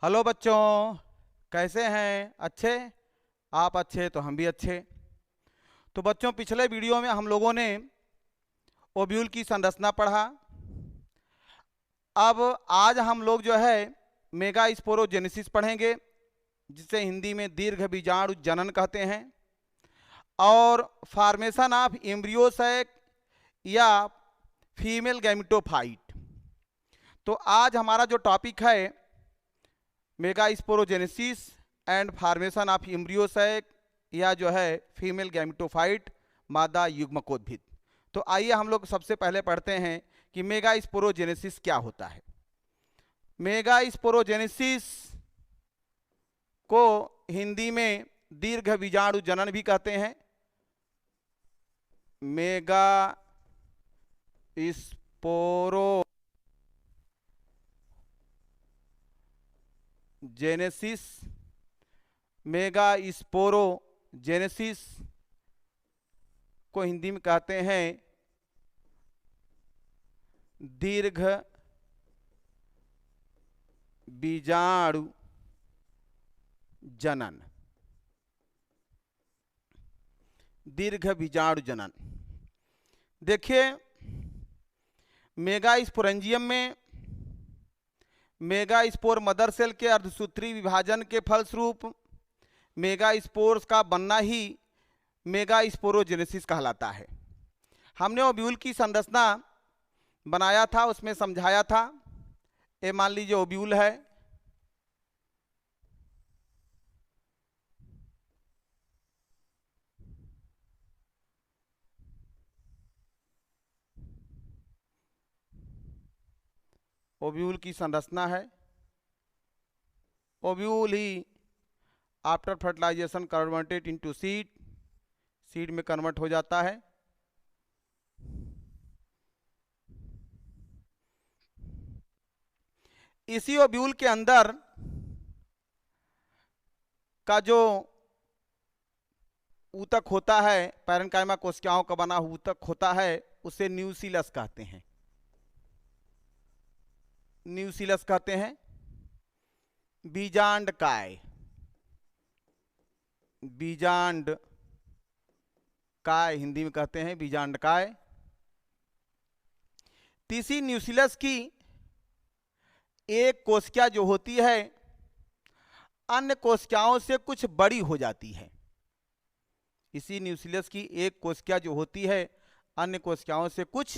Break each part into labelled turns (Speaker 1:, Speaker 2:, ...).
Speaker 1: Hello बच्चों, कैसे हैं? अच्छे? आप अच्छे तो हम भी अच्छे। तो बच्चों, पिछले वीडियो में हम लोगों ने ओव्यूल की संरचना पढ़ा। अब आज हम लोग जो है मेगा स्पोरोजेनेसिस पढ़ेंगे, जिसे हिंदी में दीर्घ बीजाणु जनन कहते हैं, और फॉर्मेशन ऑफ एम्ब्रियोसैक या फीमेल गैमेटोफाइट। तो आज हमारा जो टॉपिक है mega sporogenesis and formation of embryo sac या जो है फीमेल गैमेटोफाइट, मादा युग्मकोद्भिद। तो आइए हम लोग सबसे पहले पढ़ते हैं कि मेगा स्पोरोजेनेसिस क्या होता है। मेगा स्पोरोजेनेसिस को हिंदी में दीर्घ बीजाणु जनन भी कहते हैं। मेगा स्पोरोजेनेसिस, मेगा स्पोरोजेनेसिस को हिंदी में कहते हैं दीर्घ बीजाणु जनन। दीर्घ बीजाणु जनन। देखिए, मेगा स्पोरेंजियम में मेगा स्पोर मदर सेल के अर्धसूत्री विभाजन के फलस्वरूप मेगा स्पोर्स का बनना ही मेगा स्पोरोजेनेसिस कहलाता है। हमने ओव्यूल की संरचना बनाया था, उसमें समझाया था। ये मान लीजिए ओव्यूल है, ओव्यूल की संरचना है। ओव्यूल ही after fertilisation converted into seed, seed में कन्वर्ट हो जाता है। इसी ओव्यूल के अंदर का जो ऊतक होता है, पैरेन्काइमा कोशिकाओं का बना हुआ ऊतक होता है, उसे न्यूसिलस कहते हैं। न्यूसिलस कहते हैं। बीजांडकाय, बीजांडकाय हिंदी में कहते हैं, बीजांडकाय। तीसरी न्यूसिलस की एक कोशिका जो होती है अन्य कोशिकाओं से कुछ बड़ी हो जाती है। इसी न्यूसिलस की एक कोशिका जो होती है अन्य कोशिकाओं से कुछ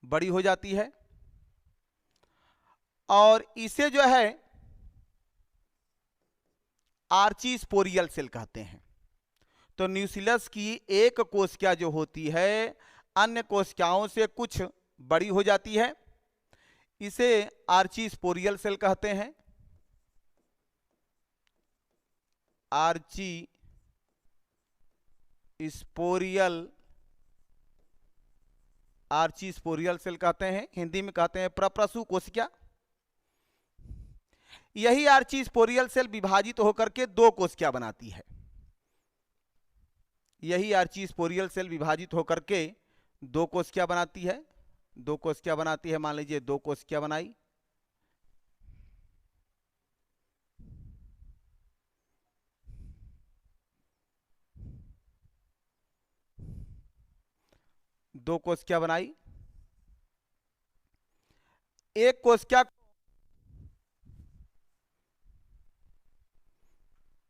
Speaker 1: बड़ी हो जाती है, और इसे जो है आर्चीस्पोरियल सेल कहते हैं। तो न्यूसिलस की एक कोशिका जो होती है अन्य कोशिकाओं से कुछ बड़ी हो जाती है, इसे आर्चीस्पोरियल सेल कहते हैं। आर्चीस्पोरियल सेल कहते हैं। हिंदी में कहते हैं प्रप्रसू कोशिका। यही आर्चीस्पोरियल सेल विभाजित होकर के दो कोशिका बनाती है। यही आर्चीस्पोरियल सेल विभाजित होकर के दो कोशिका बनाती है। दो कोशिका बनाती है, मान लीजिए दो कोशिका बनाई। दो कोशिका बनाई। एक कोशिका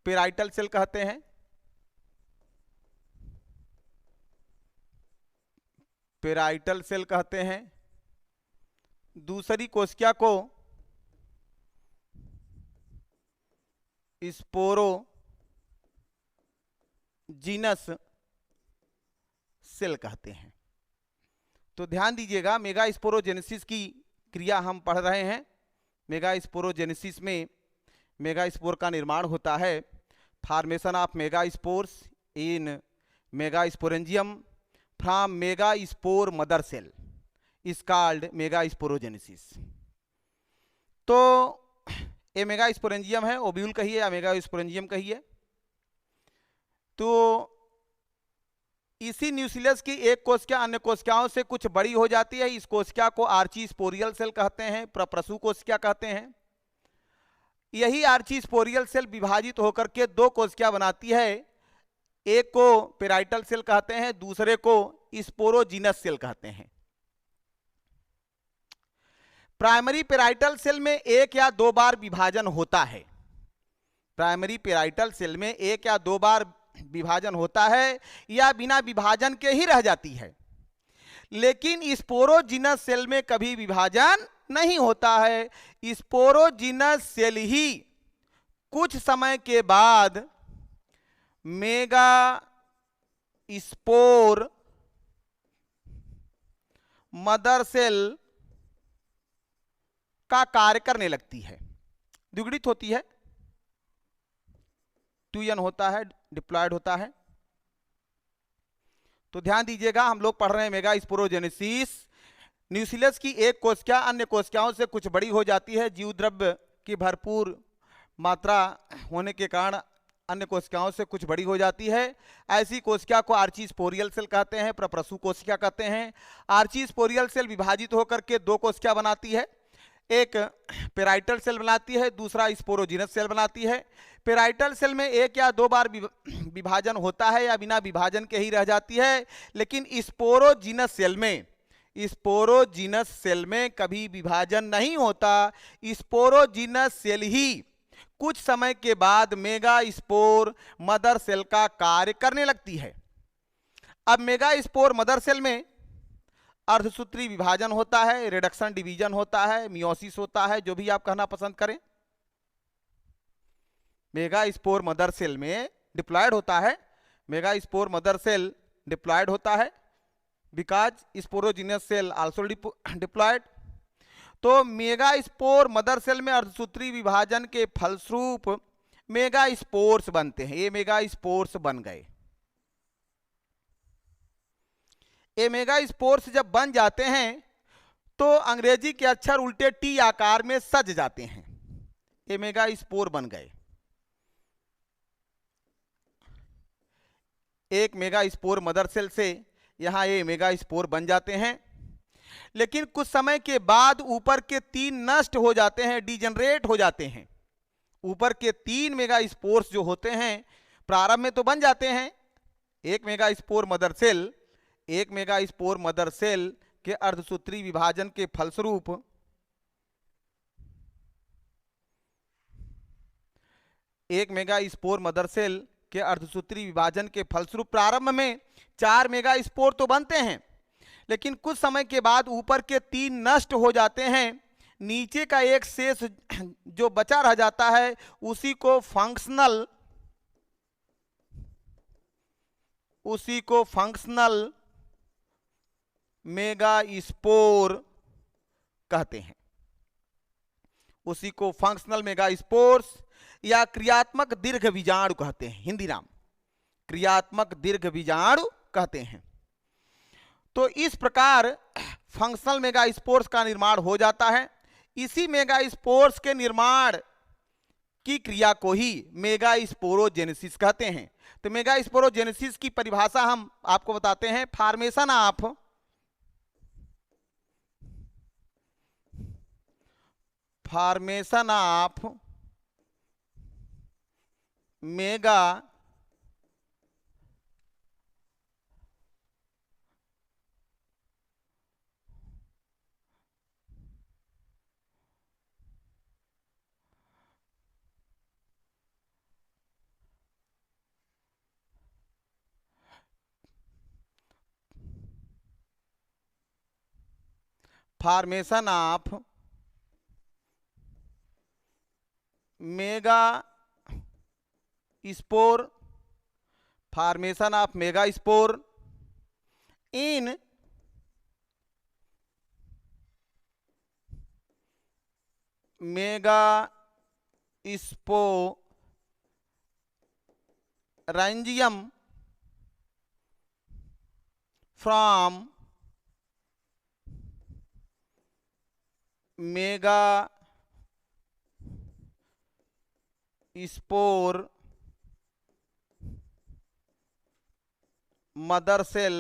Speaker 1: पेराइटल सेल कहते हैं। पेराइटल सेल कहते हैं। दूसरी कोशिका को स्पोरोजीनस सेल कहते हैं। तो ध्यान दीजिएगा, मेगा स्पोरोजेनेसिस की क्रिया हम पढ़ रहे हैं। मेगा स्पोरोजेनेसिस में मेगा स्पोर का निर्माण होता है। Formation of mega spores in mega sporangium from mega spore mother cell is called mega sporogenesis. तो ये मेगा स्पोरेंजियम है, ओव्यूल कहिए या मेगा स्पोरेंजियम कहिए। तो इसी न्यूक्लियस की एक कोशिका अन्य कोशिकाओं से कुछ बड़ी हो जाती है। इस कोशिका को आर्चीस्पोरियल सेल कहते हैं, प्रप्रसू कोशिका कहते हैं। यही आर्चीस्पोरियल सेल विभाजित होकर के दो कोशिका बनाती है। एक को पेराइटल सेल कहते हैं, दूसरे को स्पोरोजीनस सेल कहते हैं। प्राइमरी पेराइटल सेल में एक या दो बार विभाजन होता है। प्राइमरी पेराइटल सेल में एक या दो बार विभाजन होता है या बिना विभाजन के ही रह जाती है। लेकिन स्पोरोजीनस सेल में कभी विभाजन नहीं होता है। स्पोरोजीनस सेल ही कुछ समय के बाद मेगा स्पोर मदर सेल का कार्य करने लगती है, द्विगुणित होती है, ट्यूयन होता है, डिप्लॉयड होता है। तो ध्यान दीजिएगा, हम लोग पढ़ रहे हैं मेगा स्पोरोजेनेसिस। न्यूक्लियस की एक कोशिका अन्य कोशिकाओं से कुछ बड़ी हो जाती है। जीव द्रव्य की भरपूर मात्रा होने के कारण अन्य कोशिकाओं से कुछ बड़ी हो जाती है। ऐसी कोशिका को आर्चीस्पोरियल सेल कहते हैं, प्रप्रसू कोशिका कहते हैं। आर्चीस्पोरियल सेल विभाजित होकर के दो कोशिका बनाती है। एक पेराइटल सेल बनाती है, दूसरा स्पोरोजीनस सेल बनाती है। पेराइटल सेल में एक या दो बार विभाजन होता है या बिना विभाजन के ही रह जाती है। लेकिन स्पोरोजीनस सेल में कभी विभाजन नहीं होता। स्पोरोजीनस सेल ही कुछ समय के बाद मेगा स्पोर मदर सेल का कार्य करने लगती है। अब मेगा स्पोर मदर सेल में अर्धसूत्री विभाजन होता है, रिडक्शन डिवीजन होता है, मियोसिस होता है, जो भी आप कहना पसंद करें। मेगा स्पोर मदर सेल में डिप्लॉयड होता है। Mega spore mother cell diploid होता है because sporogenous cell also diploid. तो मेगा स्पोर मदर सेल में अर्धसूत्री विभाजन के फलस्वरूप मेगा स्पोर्स बनते हैं। ये मेगा स्पोर्स बन गए। ये मेगा स्पोर्स जब बन जाते हैं तो अंग्रेजी के अक्षर उल्टे टी आकार में सज जाते हैं। ये मेगा स्पोर बन गए। एक मेगा स्पोर मदर सेल से यहां ये मेगा स्पोर बन जाते हैं। लेकिन कुछ समय के बाद ऊपर के तीन नष्ट हो जाते हैं, डिजेनरेट हो जाते हैं। ऊपर के तीन मेगा स्पोर्स जो होते हैं प्रारंभ में तो बन जाते हैं। एक मेगा स्पोर मदर सेल के अर्धसूत्री विभाजन के फलस्वरूप प्रारंभ में 4 मेगा स्पोर तो बनते हैं। लेकिन कुछ समय के बाद ऊपर के तीन नष्ट हो जाते हैं। नीचे का एक शेष जो बचा रह जाता है उसी को फंक्शनल मेगा स्पोर कहते हैं। उसी को फंक्शनल मेगा स्पोर्स या क्रियात्मक दीर्घ बीजाणु कहते हैं। हिंदी नाम क्रियात्मक दीर्घ बीजाणु कहते हैं। तो इस प्रकार फंक्शनल मेगा स्पोर्स का निर्माण हो जाता है। इसी मेगा स्पोर्स के निर्माण की क्रिया को ही मेगा स्पोरोजेनेसिस कहते हैं। तो मेगा स्पोरोजेनेसिस की परिभाषा हम आपको बताते हैं। Formation of mega spore in mega sporangium from mega spore mother cell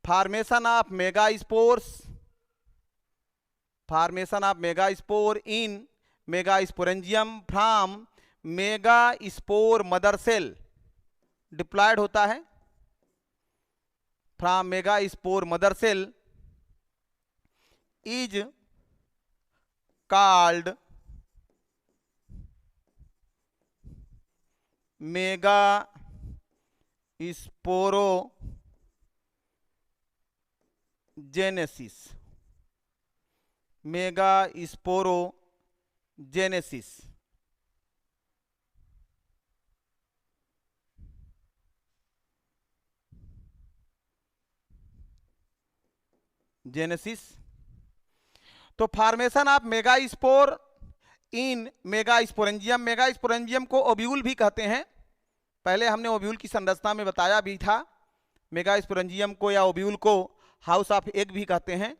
Speaker 1: formation of megaspores, formation of megaspore in megasporangium from megaspore mother cell diploid होता है, from megaspore mother cell is called megasporogenesis, megasporogenesis. Genesis. तो formation of megaspore in megasporangium, megasporangium को ovule भी कहते हैं, पहले हमने ovule की संरचना में बताया भी था। मेगास्पोरेंजियम को या ओव्यूल को हाउस ऑफ एग भी कहते हैं।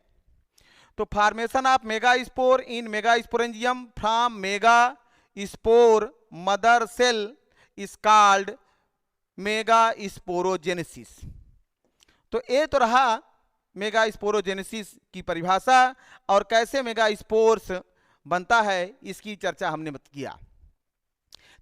Speaker 1: तो formation of megaspore in megasporangium from megaspore mother cell is called megasporogenesis. तो ये तो रहा मेगास्पोरोजेनेसिस की परिभाषा, और कैसे मेगास्पोर्स बनता है इसकी चर्चा हमने किया।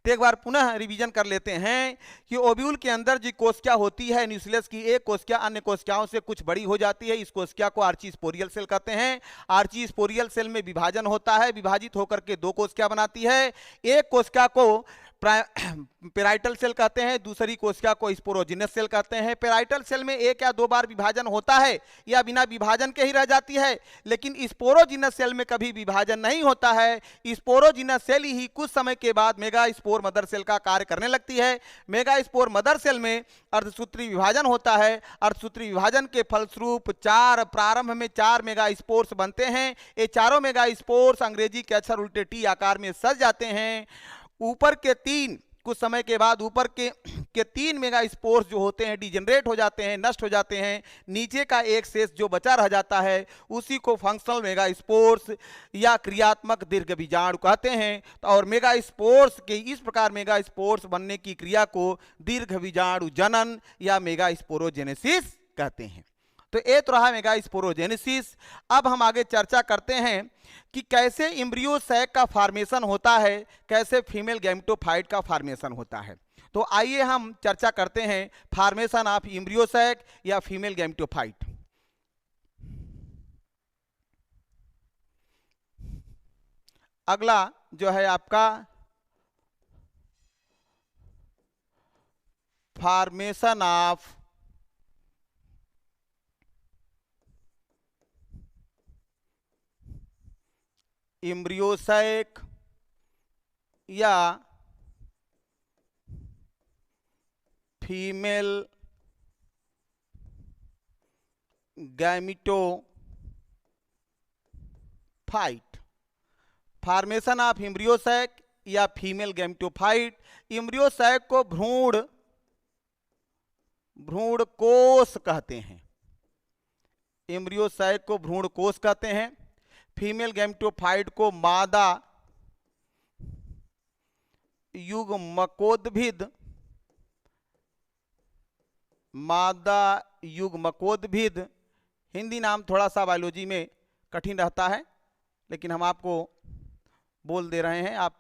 Speaker 1: तो एक बार पुनः रिवीजन कर लेते हैं कि ओव्यूल के अंदर जो कोशिका होती है न्यूक्लियस की, एक कोशिका अन्य कोशिकाओं से कुछ बड़ी हो जाती है, इस कोशिका को आर्चीस्पोरियल सेल कहते हैं। आर्चीस्पोरियल सेल में विभाजन होता है, विभाजित होकर के दो कोशिका बनाती है। एक कोशिका को पेराइटल सेल कहते हैं, दूसरी कोशिका को स्पोरोजिनस सेल कहते हैं। पेराइटल सेल में एक या दो बार विभाजन होता है या बिना विभाजन के ही रह जाती है, लेकिन स्पोरोजिनस सेल में कभी विभाजन नहीं होता है। स्पोरोजिनस सेल ही कुछ समय के बाद मेगास्पोर मदर सेल का कार्य करने लगती है। मेगास्पोर मदर सेल में अर्धसूत्री विभाजन होता है। अर्धसूत्री विभाजन के फलस्वरूप प्रारंभ में 4 मेगास्पोर्स बनते हैं। ये चारों मेगास्पोर्स अंग्रेजी के अक्षर उल्टे टी आकार में सज जाते हैं। ऊपर के 3 कुछ समय के बाद ऊपर के 3 मेगास्पोर्स जो होते हैं डिजेनरेट हो जाते हैं, नष्ट हो जाते हैं। नीचे का एक शेष जो बचा रह जाता है उसी को फंक्शनल मेगास्पोर्स या क्रियात्मक दीर्घ बीजाणु कहते हैं। और मेगास्पोर्स के इस प्रकार मेगास्पोर्स बनने की क्रिया को दीर्घ बीजाणु जनन या मेगास्पोरोजेनेसिस कहते हैं। तो ये तो रहा मेगास्पोरोजेनेसिस। अब हम आगे चर्चा करते हैं कि कैसे एम्ब्रियो सैक का फॉर्मेशन होता है, कैसे फीमेल गैमेटोफाइट का फॉर्मेशन होता है। तो आइए हम चर्चा करते हैं formation of embryo sac or female gametophyte. अगला जो है आपका formation of embryo sac or female gametophyte. Formation of embryo sac or female gametophyte. Embryo sac को भ्रूण कोष कहते हैं। एम्ब्रियो सैक को भ्रूण कोष कहते हैं। फीमेल गैमेटोफाइट को मादा युग्मकोद्भिद, हिंदी नाम थोड़ा सा बायोलॉजी में कठिन रहता है, लेकिन हम आपको बोल दे रहे हैं, आप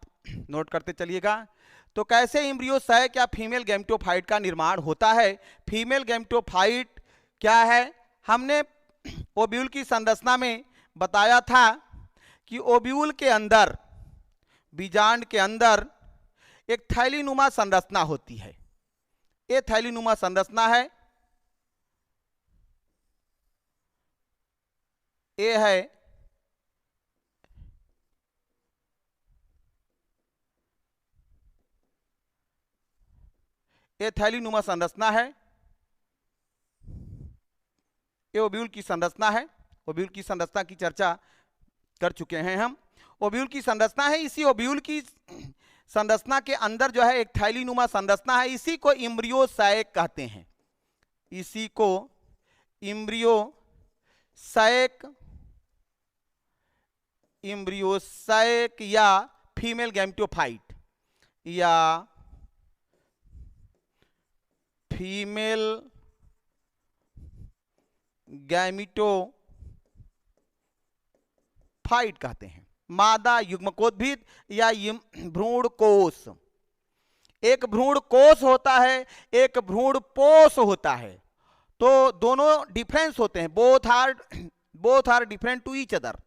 Speaker 1: नोट करते चलिएगा। तो कैसे embryo sac or female gametophyte का निर्माण होता है। फीमेल गैमेटोफाइट क्या है, हमने ओव्यूल की संरचना में बताया था कि ओव्यूल के अंदर, बीजांड के अंदर एक थैलीनुमा संरचना होती है। ये थैलीनुमा संरचना है, ये है ये थैलीनुमा संरचना है। ये ओव्यूल की संरचना है। ओव्यूल की संरचना की चर्चा कर चुके हैं हम। ओव्यूल की संरचना है, इसी ओव्यूल की संरचना के अंदर जो है एक थैलीनुमा संरचना है, इसी को एम्ब्रियो सैक कहते हैं। इसी को embryo sac or female gametophyte या फीमेल गैमिटोफाइट कहते हैं। मादा युग्मकोद्भिद या भ्रूण कोष। एक भ्रूण कोष होता है, एक भ्रूण पोष होता है। तो दोनों डिफरेंस होते हैं, both are different to each other.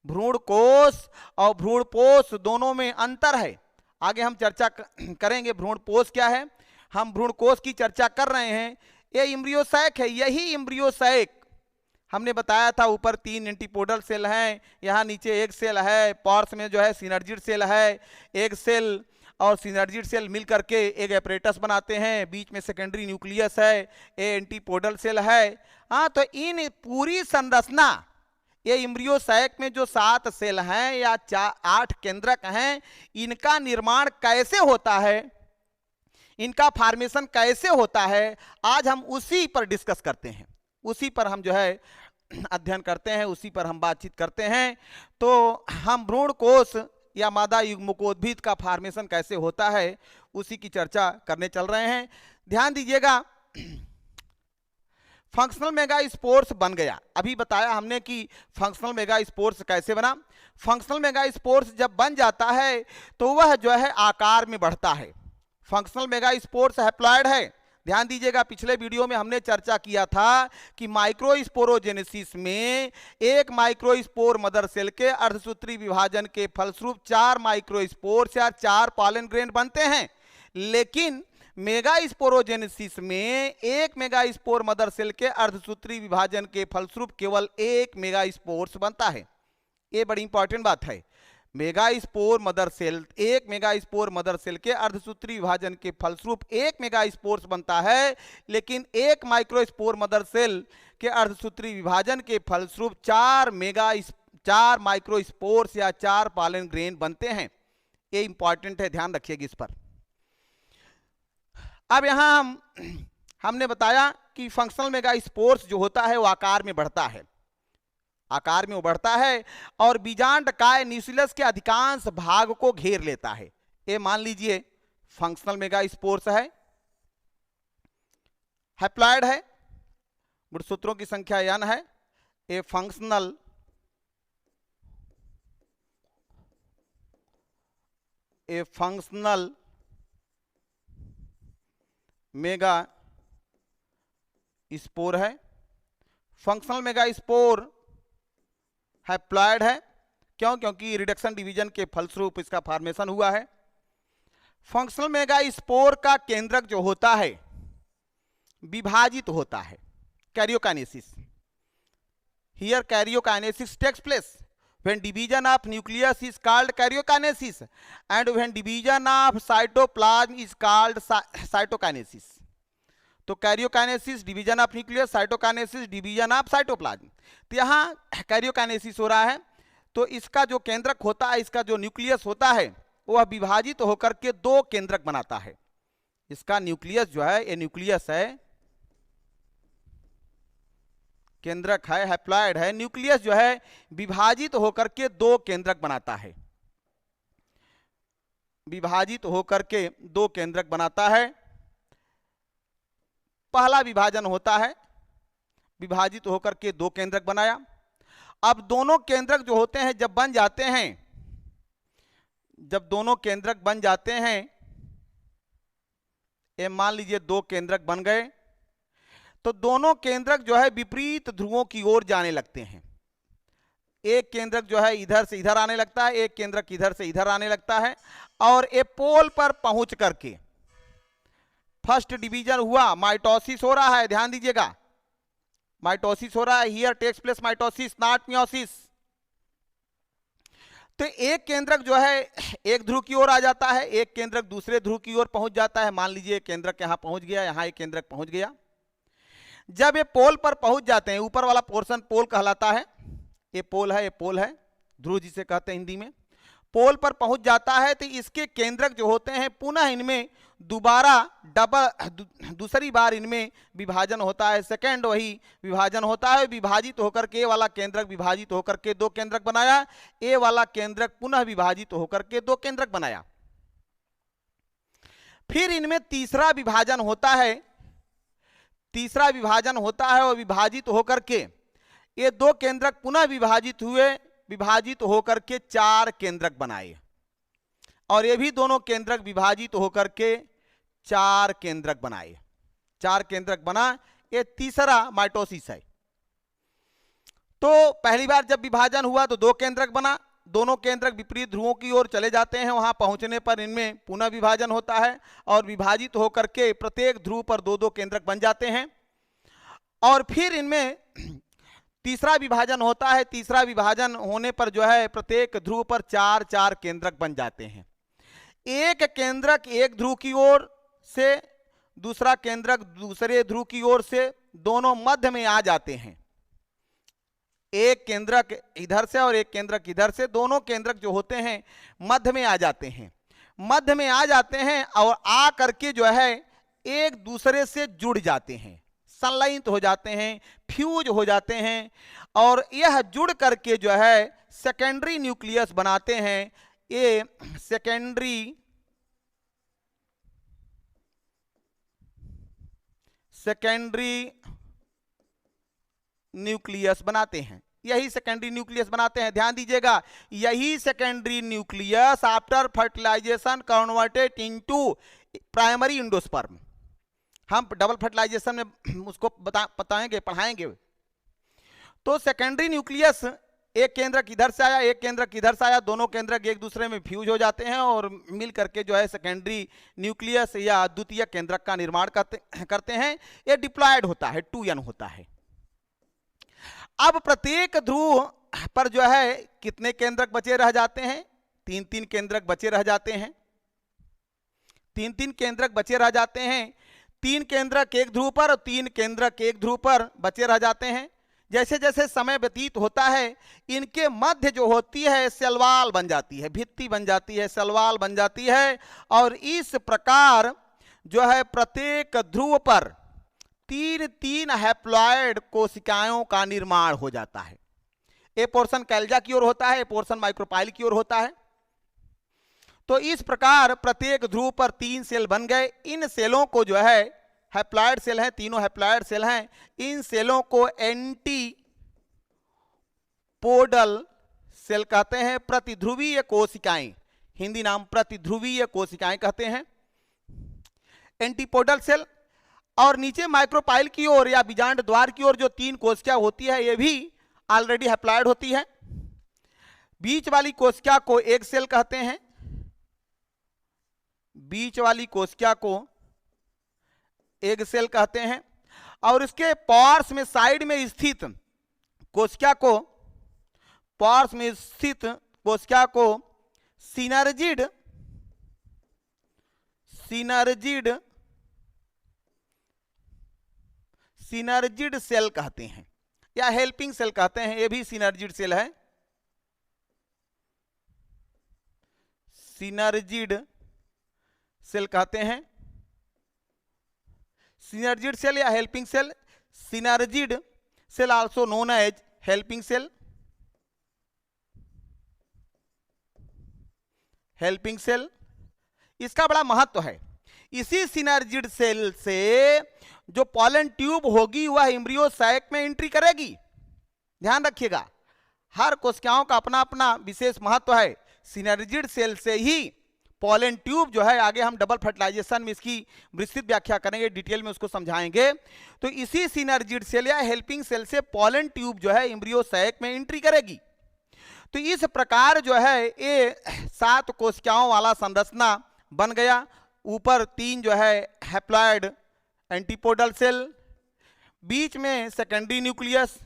Speaker 1: भ्रूण कोष और भ्रूण पोष दोनों में अंतर है। आगे हम चर्चा करेंगे भ्रूण कोष क्या है। हम भ्रूण कोष की चर्चा कर रहे हैं। ये इम्ब्रियोसैक है। यही इम्ब्रियोसैक हमने बताया था, ऊपर 3 एंटीपोडल सेल हैं, यहाँ नीचे एक सेल है, पॉर्स में जो है सिनर्जिड सेल है। एक सेल और सिनर्जिड सेल मिल करके एक एपरेटस बनाते हैं, बीच में सेकेंडरी न्यूक्लियस है, ये एंटीपोडल सेल है। हाँ, तो इन पूरी संरचना, ये इम्ब्रियोसैक में जो 7 सेल हैं या 8 केंद्रक हैं, इनका निर्माण कैसे होता है, इनका फॉर्मेशन कैसे होता है, आज हम उसी पर डिस्कस करते हैं, उसी पर हम जो है अध्ययन करते हैं, उसी पर हम बातचीत करते हैं। तो हम भ्रूण कोष या मादा युग्मकोद्भिद का फॉर्मेशन कैसे होता है उसी की चर्चा करने चल रहे हैं। ध्यान दीजिएगा, फंक्शनल मेगास्पोर्स बन गया। अभी बताया हमने कि फंक्शनल मेगास्पोर्स कैसे बना। फंक्शनल मेगास्पोर्स जब बन जाता है तो वह जो है आकार में बढ़ता है। फंक्शनल मेगास्पोर्स हैप्लॉइड है। ध्यान दीजिएगा, पिछले वीडियो में हमने चर्चा किया था कि माइक्रोस्पोरोजेनेसिस में एक माइक्रोस्पोर मदर सेल के अर्धसूत्री विभाजन के फलस्वरूप 4 माइक्रोस्पोर्स या 4 पॉलन ग्रेन बनते हैं। लेकिन मेगास्पोरोजेनेसिस में एक मेगास्पोर मदर सेल के अर्धसूत्री विभाजन के फलस्वरूप केवल 1 मेगास्पोर्स बनता है। ये बड़ी इंपॉर्टेंट बात है। मेगास्पोर मदर सेल, एक मेगास्पोर मदर सेल के अर्धसूत्री विभाजन के फलस्वरूप 1 मेगास्पोर्स बनता है, लेकिन एक माइक्रोस्पोर मदर सेल के अर्धसूत्री विभाजन के फलस्वरूप 4 माइक्रोस्पोर्स या 4 पॉलन ग्रेन बनते हैं। ये इंपॉर्टेंट है, ध्यान रखिएगा इस पर। अब यहां हमने बताया कि फंक्शनल मेगास्पोर्स जो होता है वो आकार में बढ़ता है, आकार में उभरता है और बीजांडकाय न्यूक्लियस के अधिकांश भाग को घेर लेता है। ये मान लीजिए फंक्शनल मेगास्पोर्स है, हैप्लॉइड है, गुणसूत्रों की संख्या n है। ये फंक्शनल मेगा स्पोर है। फंक्शनल मेगास्पोर हैप्लॉइड है, क्यों? क्योंकि रिडक्शन डिवीजन के फलस्वरूप इसका फॉर्मेशन हुआ है। फंक्शनल मेगास्पोर का केंद्रक जो होता है विभाजित होता है, karyokinesis. Here karyokinesis takes place when division of nucleus is called karyokinesis and when division of cytoplasm is called cytokinesis। तो karyokinesis division of nucleus, cytokinesis division of cytoplasm. तो यहाँ कैरियोकाइनेसिस हो रहा है, तो इसका जो केंद्रक होता है, इसका जो न्यूक्लियस होता है वह विभाजित होकर के 2 केंद्रक बनाता है। इसका न्यूक्लियस जो है, ये न्यूक्लियस है, केंद्रक है, हैप्लॉइड है। न्यूक्लियस जो है विभाजित होकर के 2 केंद्रक बनाता है, विभाजित होकर के 2 केंद्रक बनाता है। पहला विभाजन होता है, विभाजित होकर के 2 केंद्रक बनाया। अब दोनों केंद्रक जो होते हैं जब बन जाते हैं, जब दोनों केंद्रक बन जाते हैं, ये मान लीजिए 2 केंद्रक बन गए, तो दोनों केंद्रक जो है विपरीत ध्रुवों की ओर जाने लगते हैं। एक केंद्रक जो है इधर से इधर आने लगता है, एक केंद्रक इधर से इधर आने लगता है, और ये पोल पर पहुंच करके फर्स्ट डिवीजन हुआ, माइटोसिस हो रहा है। ध्यान दीजिएगा, माइटोसिस हो रहा है। Here takes place mitosis, not meiosis. तो एक केंद्रक जो है एक ध्रुव की ओर आ जाता है, एक केंद्रक दूसरे ध्रुव की ओर पहुंच जाता है। मान लीजिए केंद्रक यहां पहुंच गया, यहां एक केंद्रक पहुंच गया। जब ये पोल पर पहुंच जाते हैं, ऊपर वाला पोर्शन पोल कहलाता है, ये पोल है, ये पोल है, ध्रुव जिसे कहते हैं हिंदी में। पोल पर पहुंच जाता है तो इसके केंद्रक जो होते हैं पुनः इनमें दोबारा दूसरी बार इनमें विभाजन होता है, सेकेंड वही विभाजन होता है। विभाजित होकर के ए वाला केंद्रक विभाजित होकर के 2 केंद्रक बनाया, ए वाला केंद्रक पुनः विभाजित होकर के 2 केंद्रक बनाया। फिर इनमें तीसरा विभाजन होता है, तीसरा विभाजन होता है और विभाजित होकर के ये 2 केंद्रक पुनः विभाजित हुए, विभाजित होकर के 4 केंद्रक बनाए, और ये भी दोनों केंद्रक विभाजित होकर के 4 केंद्रक बनाए। 4 केंद्रक बना, ये तीसरा माइटोसिस है। तो पहली बार जब विभाजन हुआ तो 2 केंद्रक बना, दोनों केंद्रक विपरीत ध्रुवों की ओर चले जाते हैं, वहां पहुंचने पर इनमें पुनः विभाजन होता है और विभाजित होकर के प्रत्येक ध्रुव पर 2-2 केंद्रक बन जाते हैं, और फिर इनमें तीसरा विभाजन होता है। तीसरा विभाजन होने पर जो है प्रत्येक ध्रुव पर 4-4 केंद्रक बन जाते हैं। एक केंद्रक एक ध्रुव की ओर से, दूसरा केंद्रक दूसरे ध्रुव की ओर से, दोनों मध्य में आ जाते हैं। एक केंद्रक इधर से और एक केंद्रक इधर से, दोनों केंद्रक जो होते हैं मध्य में आ जाते हैं। मध्य में आ जाते हैं और आ करके जो है एक दूसरे से जुड़ जाते हैं, संलयित हो जाते हैं, फ्यूज हो जाते हैं, और यह जुड़ करके जो है सेकेंडरी न्यूक्लियस बनाते हैं। ये सेकेंडरी न्यूक्लियस बनाते हैं। यही सेकेंडरी न्यूक्लियस बनाते हैं। ध्यान दीजिएगा, यही secondary nucleus after fertilisation converted into primary endosperm. हम डबल फर्टिलाइजेशन में उसको बताएंगे, पढ़ाएंगे। तो सेकेंडरी न्यूक्लियस एक केंद्रक इधर से आया, एक केंद्रक इधर से आया, दोनों केंद्रक एक दूसरे में फ्यूज हो जाते हैं और मिल करके जो है सेकेंडरी न्यूक्लियस या द्वितीय केंद्रक का निर्माण करते हैं। ये डिप्लॉयड होता है, 2n होता है। अब प्रत्येक ध्रुव पर जो है कितने केंद्रक बचे रह जाते हैं? 3-3 केंद्रक बचे रह जाते हैं। 3-3 केंद्रक बचे रह जाते हैं। 3 केंद्रक एक ध्रुव पर और 3 केंद्रक एक ध्रुव पर बचे रह जाते हैं। जैसे जैसे समय व्यतीत होता है, इनके मध्य जो होती है सेलवाल बन जाती है, भित्ति बन जाती है, सेलवाल बन जाती है, और इस प्रकार जो है प्रत्येक ध्रुव पर 3-3 हैप्लॉयड कोशिकाओं का निर्माण हो जाता है। एक पोर्शन कैल्जा की ओर होता है, एक पोर्शन माइक्रोपाइल की ओर होता है। तो इस प्रकार प्रत्येक ध्रुव पर 3 सेल बन गए। इन सेलों को जो है हैप्लॉयड सेल हैं, तीनों हैप्लॉयड सेल हैं। इन सेलों को एंटीपोडल सेल कहते हैं। प्रतिध्रुवीय कोशिकाएं, हिंदी नाम प्रतिध्रुवीय कोशिकाएं कहते हैं, एंटीपोडल सेल। और नीचे माइक्रोपाइल की ओर या बीजांड द्वार की ओर जो 3 कोशिका होती है, ये भी ऑलरेडी हैप्लॉयड होती है। बीच वाली कोशिका को एग सेल कहते हैं, बीच वाली कोशिका को एग सेल कहते हैं। और इसके पार्श्व में साइड में स्थित कोशिका को, पार्श्व में स्थित कोशिका को सिनर्जिड सेल कहते हैं या हेल्पिंग सेल कहते हैं। ये भी सिनर्जिड सेल है, सिनर्जिड सेल कहते हैं। सिनर्जिड सेल या helping cell, synergid cell also known as helping cell, helping cell. इसका बड़ा महत्व है। इसी सिनर्जिड सेल से जो पॉलन ट्यूब होगी वह एम्ब्रियो सैक में एंट्री करेगी। ध्यान रखिएगा, हर कोशिकाओं का अपना अपना विशेष महत्व है। सिनर्जिड सेल से ही पॉलन ट्यूब जो है, आगे हम डबल फर्टिलाइजेशन में इसकी विस्तृत व्याख्या करेंगे, डिटेल में उसको समझाएंगे। तो इसी सिनर्जिड सेल या हेल्पिंग सेल से पॉलन ट्यूब जो है एम्ब्रियो सैक में एंट्री करेगी। तो इस प्रकार जो है ये 7 कोशिकाओं वाला संरचना बन गया। ऊपर 3 जो है हैप्लॉयड एंटीपोडल सेल, बीच में सेकेंडरी न्यूक्लियस,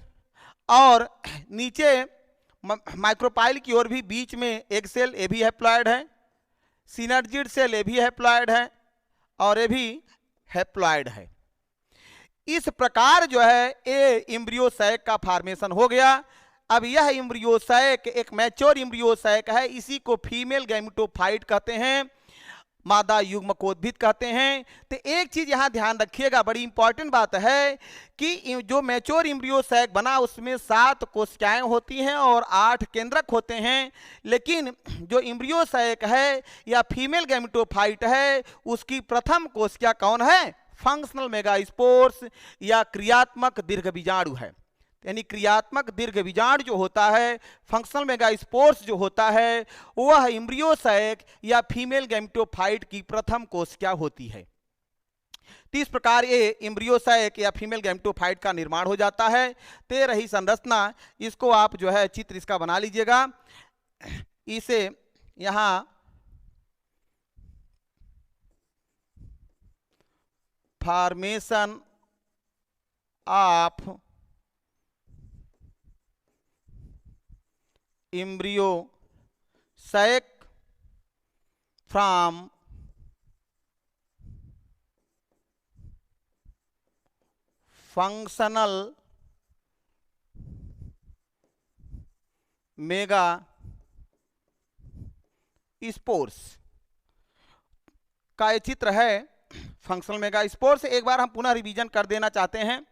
Speaker 1: और नीचे माइक्रोपाइल की ओर भी बीच में एक सेल, ये भी हैप्लॉयड है। सिनर्जिड सेल ये भी हैप्लॉयड है और ये भी हैप्लॉयड है। इस प्रकार जो है ये एम्ब्रियो सैक का फॉर्मेशन हो गया। अब यह एम्ब्रियो सैक एक मैच्योर एम्ब्रियो सैक है। इसी को फीमेल गैमेटोफाइट कहते हैं, मादा युग्मकोद्भिद कहते हैं। तो एक चीज यहां ध्यान रखिएगा, बड़ी इंपॉर्टेंट बात है कि जो मैच्योर एम्ब्रियो सैक बना उसमें 7 कोशिकाएं होती हैं और 8 केंद्रक होते हैं। लेकिन जो एम्ब्रियो सैक है या फीमेल गैमेटोफाइट है, उसकी प्रथम कोशिका कौन है? फंक्शनल मेगास्पोर्स या क्रियात्मक दीर्घ बीजाणु है। यानी क्रियात्मक दीर्घ बीजाणु जो होता है, फंक्शनल मेगास्पोर्स जो होता है, वह embryo sac or female gametophyte की प्रथम कोशिका होती है। तो इस प्रकार ये embryo sac or female gametophyte का निर्माण हो जाता है। ते रही संरचना, इसको आप जो है चित्र इसका बना लीजिएगा। इसे यहाँ formation of embryo sac from functional mega spores का ये चित्र है। फंक्शनल मेगा स्पोर्स एक बार हम पुनः रिवीजन कर देना चाहते हैं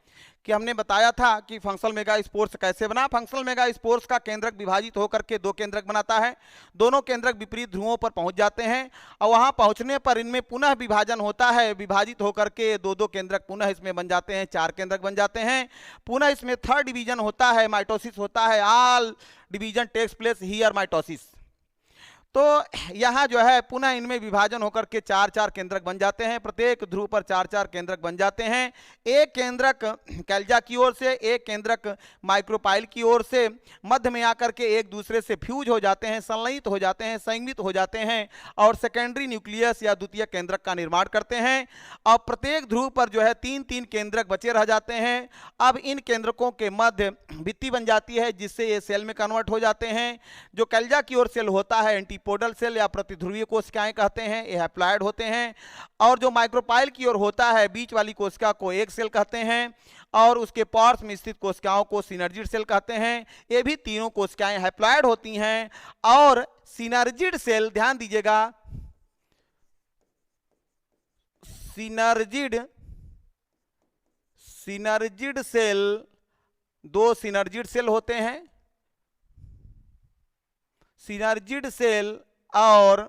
Speaker 1: कि हमने बताया था कि फंक्शनल मेगा स्पोर्स कैसे बना। फंक्शनल मेगा स्पोर्स का केंद्रक विभाजित होकर के दो केंद्रक बनाता है। दोनों केंद्रक विपरीत ध्रुवों पर पहुंच जाते हैं और वहां पहुंचने पर इनमें पुनः विभाजन होता है। विभाजित होकर के दो दो केंद्रक पुनः इसमें बन जाते हैं, 4 केंद्रक बन जाते हैं। पुनः इसमें थर्ड डिवीजन होता है, माइटोसिस होता है। All division takes place here mitosis. तो यहाँ जो है पुनः इनमें विभाजन होकर के 4-4 केंद्रक बन जाते हैं। प्रत्येक ध्रुव पर 4-4 केंद्रक बन जाते हैं। एक केंद्रक कैल्जा की ओर से, एक केंद्रक माइक्रोपाइल की ओर से मध्य में आकर के एक दूसरे से फ्यूज हो जाते हैं, संलयित हो जाते हैं, संयुक्त हो जाते हैं और सेकेंडरी न्यूक्लियस या द्वितीय केंद्रक का निर्माण करते हैं। और प्रत्येक ध्रुव पर जो है 3-3 केंद्रक बचे रह जाते हैं। अब इन केंद्रकों के मध्य भित्ति बन जाती है, जिससे ये सेल में कन्वर्ट हो जाते हैं। जो कैल्जा की ओर सेल होता है एंटीपोडल सेल या प्रतिध्रुवीय कोशिकाएं कहते हैं, ये हैप्लॉयड होते हैं। और जो माइक्रोपाइल की ओर होता है बीच वाली कोशिका को एक सेल कहते हैं और उसके पार्श्व में स्थित कोशिकाओं को सिनर्जिड सेल कहते हैं। ये भी तीनों कोशिकाएं हैप्लॉयड होती हैं। और सिनर्जिड सेल, ध्यान दीजिएगा, सिनर्जिड सेल, 2 सिनर्जिड सेल होते हैं, सिनर्जिड सेल और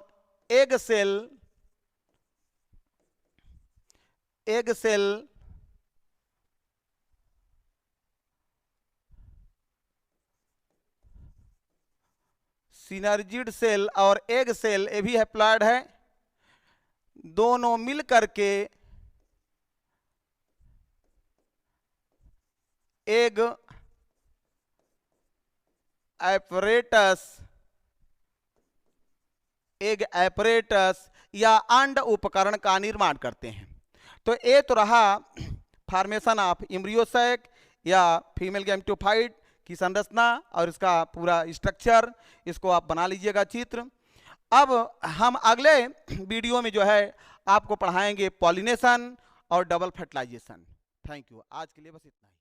Speaker 1: एग सेल। सिनर्जिड सेल और एग सेल ये भी हैप्लॉयड है। दोनों मिल करके एग एपरेटस या अंड उपकरण का निर्माण करते हैं। तो ये तो रहा formation of embryo sac or female gametophyte की संरचना और इसका पूरा स्ट्रक्चर। इसको आप बना लीजिएगा चित्र। अब हम अगले वीडियो में जो है आपको पढ़ाएंगे पॉलिनेशन और डबल फर्टिलाइजेशन। Thank you. आज के लिए बस इतना ही।